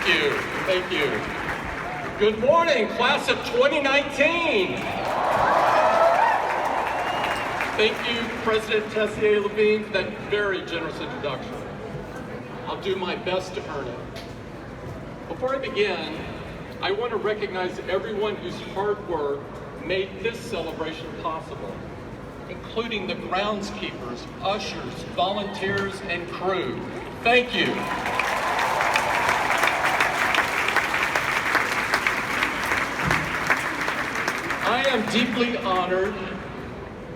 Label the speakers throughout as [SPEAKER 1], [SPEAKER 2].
[SPEAKER 1] Thank you. Thank you. Good morning, class of 2019. Thank you, President Tessier Levine, for that very generous introduction. I'll do my best to earn it. Before I begin, I want to recognize everyone whose hard work made this celebration possible, including the groundskeepers, ushers, volunteers, and crew. Thank you. I am deeply honored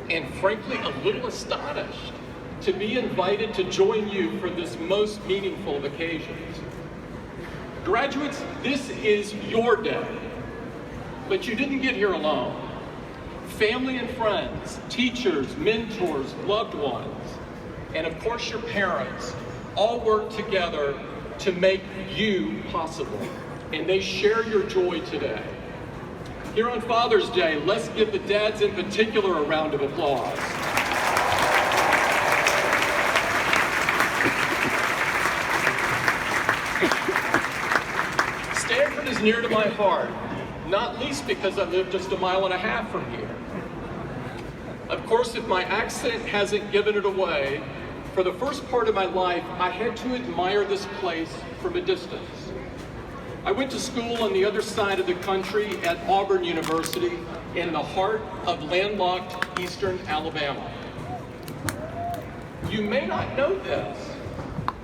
[SPEAKER 1] and frankly a little astonished to be invited to join you for this most meaningful of occasions. Graduates, this is your day, but you didn't get here alone. Family and friends, teachers, mentors, loved ones, and of course your parents all work together to make you possible, and they share your joy today. Here on Father's Day, let's give the dads in particular a round of applause. Stanford is near to my heart, not least because I live just a mile and a half from here. Of course, if my accent hasn't given it away, for the first part of my life, I had to admire this place from a distance. I went to school on the other side of the country at Auburn University in the heart of landlocked eastern Alabama. You may not know this,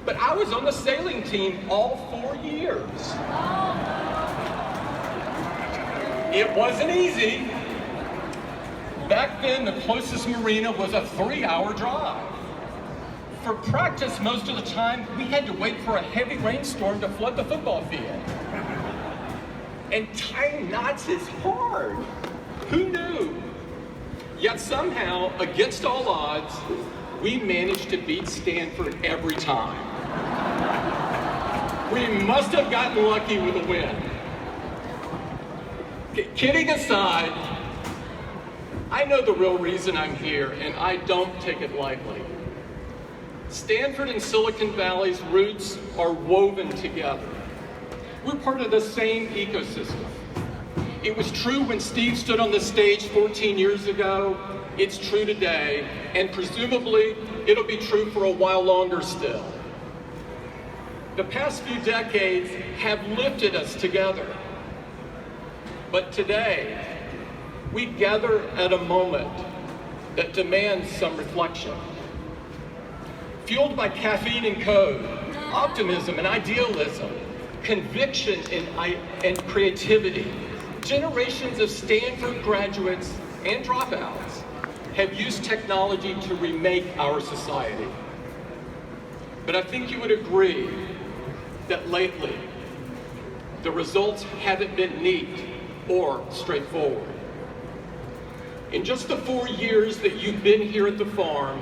[SPEAKER 1] but I was on the sailing team all 4 years. It wasn't easy. Back then, the closest marina was a 3-hour drive. For practice, most of the time, we had to wait for a heavy rainstorm to flood the football field. And tying knots is hard. Who knew? Yet somehow, against all odds, we managed to beat Stanford every time. We must have gotten lucky with a win. Kidding aside, I know the real reason I'm here, and I don't take it lightly. Stanford and Silicon Valley's roots are woven together. We're part of the same ecosystem. It was true when Steve stood on the stage 14 years ago. It's true today, and presumably it'll be true for a while longer still. The past few decades have lifted us together. But today, we gather at a moment that demands some reflection. Fueled by caffeine and code, optimism and idealism, conviction and creativity, generations of Stanford graduates and dropouts have used technology to remake our society. But I think you would agree that lately, the results haven't been neat or straightforward. In just the 4 years that you've been here at the farm,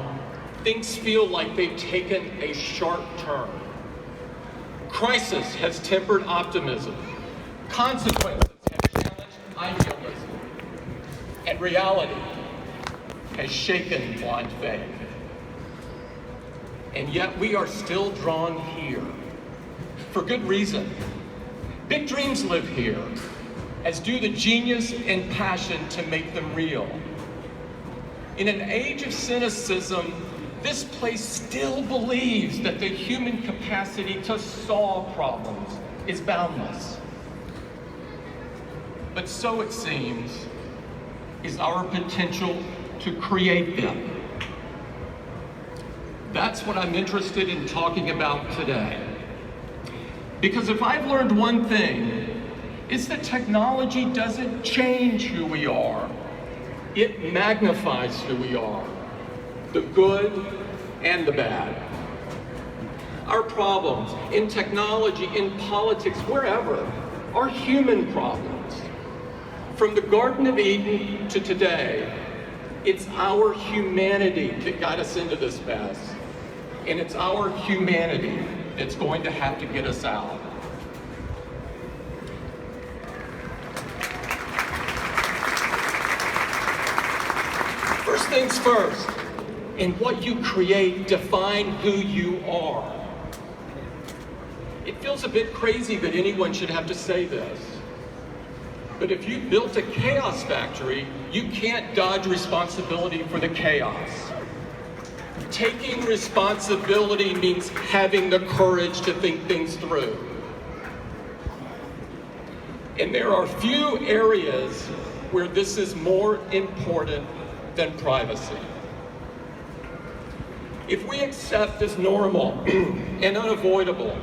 [SPEAKER 1] things feel like they've taken a sharp turn. Crisis has tempered optimism. Consequences have challenged idealism. And reality has shaken blind faith. And yet we are still drawn here. For good reason. Big dreams live here, as do the genius and passion to make them real. In an age of cynicism, this place still believes that the human capacity to solve problems is boundless. But so it seems is our potential to create them. That's what I'm interested in talking about today. Because if I've learned one thing, it's that technology doesn't change who we are. It magnifies who we are. The good and the bad. Our problems in technology, in politics, wherever, are human problems. From the Garden of Eden to today, it's our humanity that got us into this mess. And it's our humanity that's going to have to get us out. First things first, and what you create define who you are. It feels feels a bit crazy that anyone should have to say this. But if you built a chaos factory, you can't dodge responsibility for the chaos. Taking responsibility means having the courage to think things through. And there are few areas where this is more important than privacy. If we accept as normal and unavoidable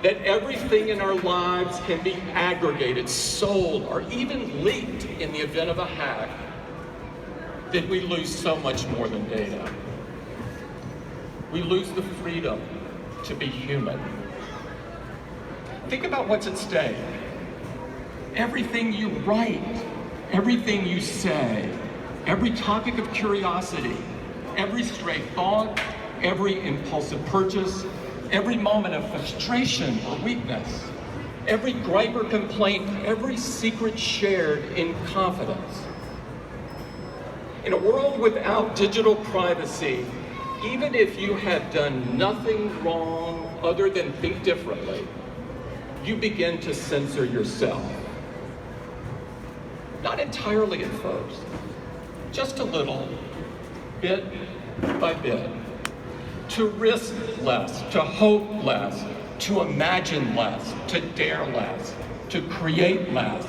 [SPEAKER 1] that everything in our lives can be aggregated, sold, or even leaked in the event of a hack, then we lose so much more than data. We lose the freedom to be human. Think about what's at stake. Everything you write, everything you say, every topic of curiosity, every stray thought, every impulsive purchase, every moment of frustration or weakness, every gripe or complaint, every secret shared in confidence. In a world without digital privacy, even if you have done nothing wrong other than think differently, you begin to censor yourself. Not entirely at first, just a little, bit by bit. To risk less, to hope less, to imagine less, to dare less, to create less,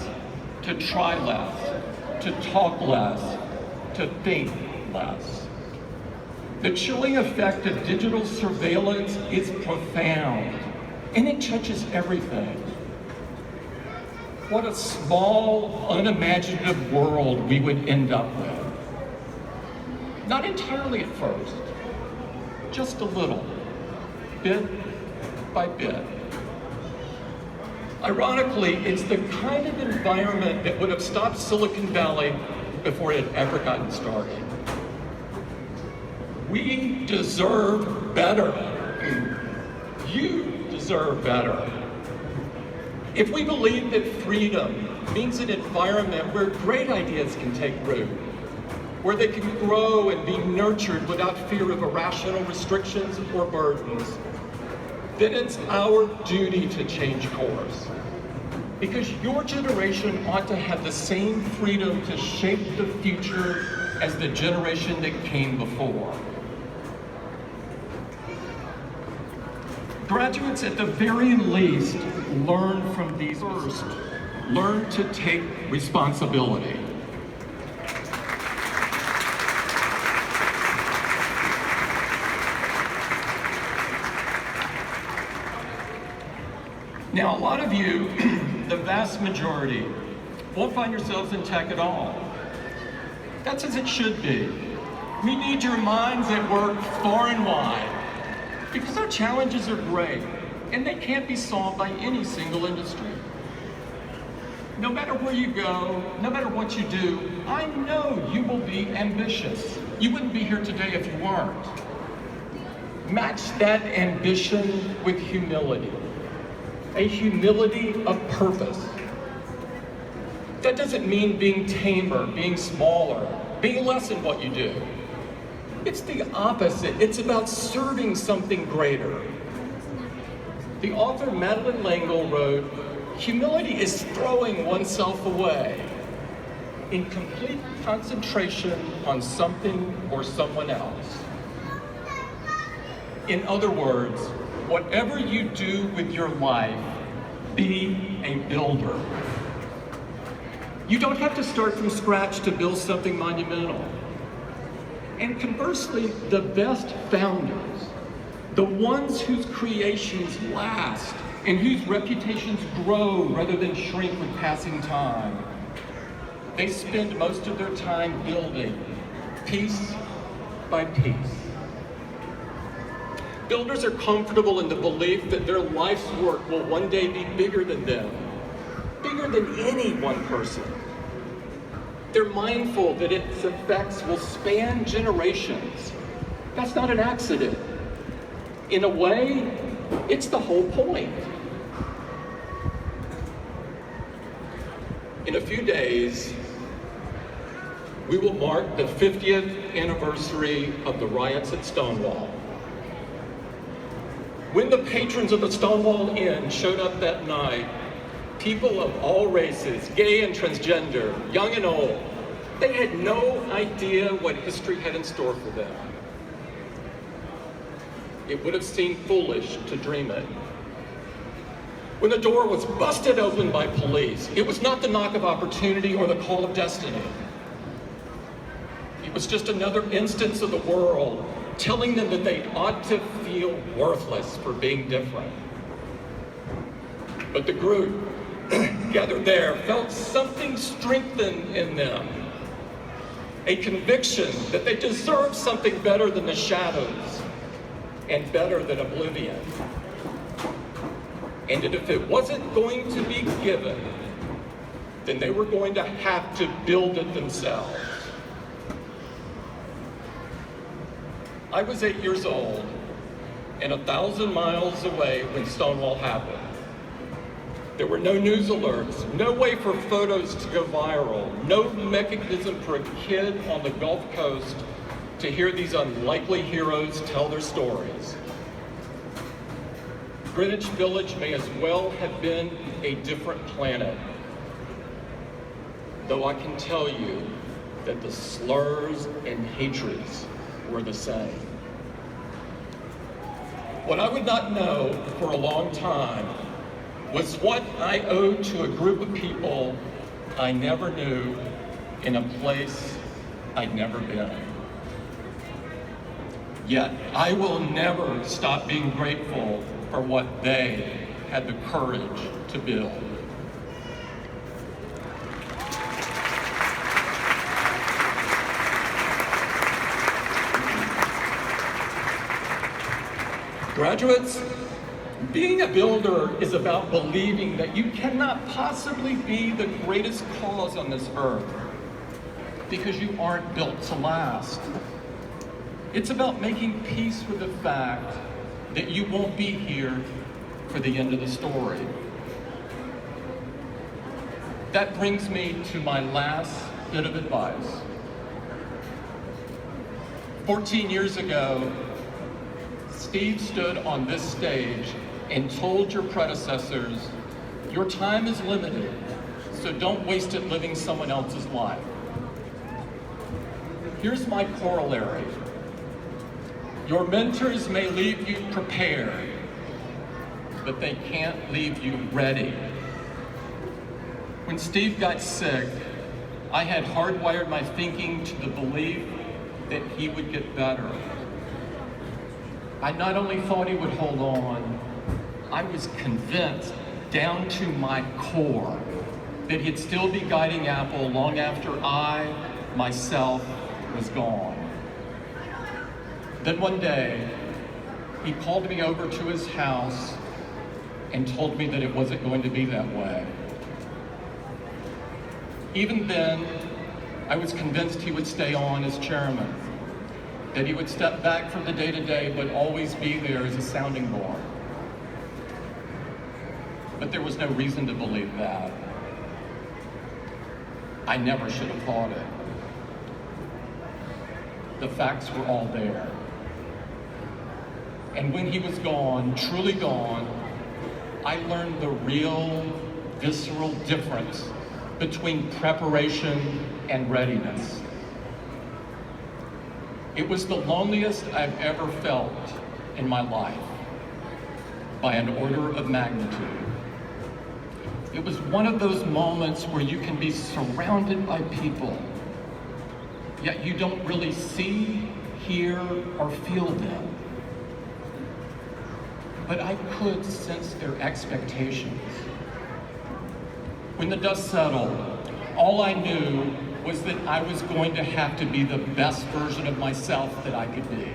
[SPEAKER 1] to try less, to talk less, to think less. The chilling effect of digital surveillance is profound, and it touches everything. What a small, unimaginative world we would end up with. Not entirely at first, just a little, bit by bit. Ironically, it's the kind of environment that would have stopped Silicon Valley before it had ever gotten started. We deserve better. You deserve better. If we believe that freedom means an environment where great ideas can take root, where they can grow and be nurtured without fear of irrational restrictions or burdens, then it's our duty to change course. Because your generation ought to have the same freedom to shape the future as the generation that came before. Graduates, at the very least, learn from these first. Learn to take responsibility. Now, a lot of you, the vast majority, won't find yourselves in tech at all. That's as it should be. We need your minds at work far and wide, because our challenges are great, and they can't be solved by any single industry. No matter where you go, no matter what you do, I know you will be ambitious. You wouldn't be here today if you weren't. Match that ambition with humility. A humility of purpose. That doesn't mean being tamer, being smaller, being less in what you do. It's the opposite. It's about serving something greater. The author Madeleine L'Engle wrote, "Humility is throwing oneself away in complete concentration on something or someone else." In other words, whatever you do with your life, be a builder. You don't have to start from scratch to build something monumental. And conversely, the best founders, the ones whose creations last and whose reputations grow rather than shrink with passing time, they spend most of their time building, piece by piece. Builders are comfortable in the belief that their life's work will one day be bigger than them, bigger than any one person. They're mindful that its effects will span generations. That's not an accident. In a way, it's the whole point. In a few days, we will mark the 50th anniversary of the riots at Stonewall. When the patrons of the Stonewall Inn showed up that night, people of all races, gay and transgender, young and old, they had no idea what history had in store for them. It would have seemed foolish to dream it. When the door was busted open by police, it was not the knock of opportunity or the call of destiny. It was just another instance of the world telling them that they ought to feel worthless for being different. But the group gathered there felt something strengthen in them, a conviction that they deserved something better than the shadows and better than oblivion. And that if it wasn't going to be given, then they were going to have to build it themselves. I was 8 years old and 1,000 miles away when Stonewall happened. There were no news alerts, no way for photos to go viral, no mechanism for a kid on the Gulf Coast to hear these unlikely heroes tell their stories. Greenwich Village may as well have been a different planet, though I can tell you that the slurs and hatreds were the same. What I would not know for a long time was what I owed to a group of people I never knew in a place I'd never been. Yet I will never stop being grateful for what they had the courage to build. Graduates, being a builder is about believing that you cannot possibly be the greatest cause on this earth because you aren't built to last. It's about making peace with the fact that you won't be here for the end of the story. That brings me to my last bit of advice. 14 years ago, Steve stood on this stage and told your predecessors, your time is limited, so don't waste it living someone else's life. Here's my corollary. Your mentors may leave you prepared, but they can't leave you ready. When Steve got sick, I had hardwired my thinking to the belief that he would get better. I not only thought he would hold on, I was convinced down to my core that he'd still be guiding Apple long after I, myself, was gone. Then one day, he called me over to his house and told me that it wasn't going to be that way. Even then, I was convinced he would stay on as chairman, that he would step back from the day-to-day but always be there as a sounding board. But there was no reason to believe that. I never should have thought it. The facts were all there. And when he was gone, truly gone, I learned the real, visceral difference between preparation and readiness. It was the loneliest I've ever felt in my life, by an order of magnitude. It was one of those moments where you can be surrounded by people, yet you don't really see, hear, or feel them. But I could sense their expectations. When the dust settled, all I knew was that I was going to have to be the best version of myself that I could be.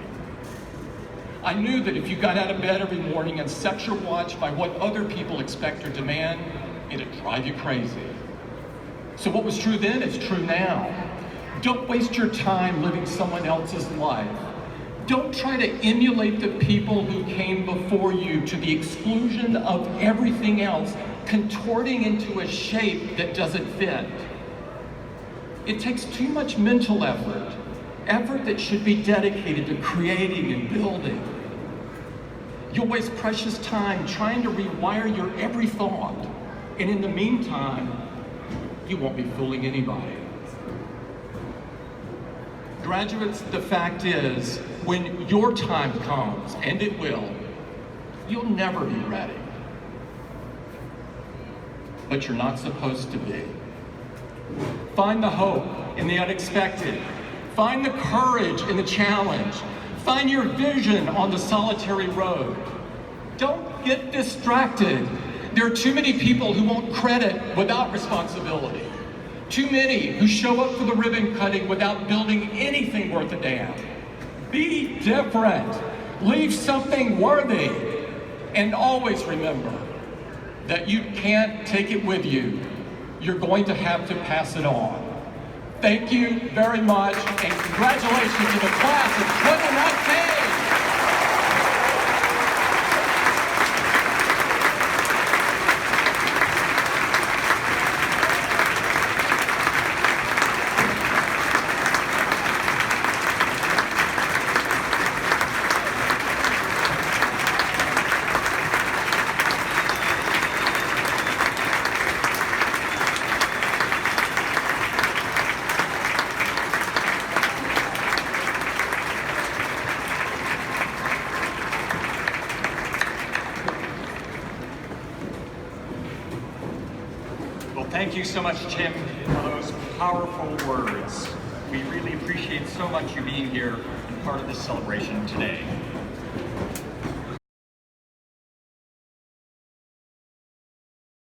[SPEAKER 1] I knew that if you got out of bed every morning and set your watch by what other people expect or demand, it'd drive you crazy. So what was true then is true now. Don't waste your time living someone else's life. Don't try to emulate the people who came before you to the exclusion of everything else, contorting into a shape that doesn't fit. It takes too much mental effort that should be dedicated to creating and building. You'll waste precious time trying to rewire your every thought. And in the meantime, you won't be fooling anybody. Graduates, the fact is, when your time comes, and it will, you'll never be ready. But you're not supposed to be. Find the hope in the unexpected. Find the courage in the challenge. Find your vision on the solitary road. Don't get distracted. There are too many people who want credit without responsibility. Too many who show up for the ribbon cutting without building anything worth a damn. Be different. Leave something worthy. And always remember that you can't take it with you. You're going to have to pass it on. Thank you very much, and congratulations to the class of 2019.
[SPEAKER 2] Thank you so much, Tim, for those powerful words. We really appreciate so much you being here and part of this celebration today.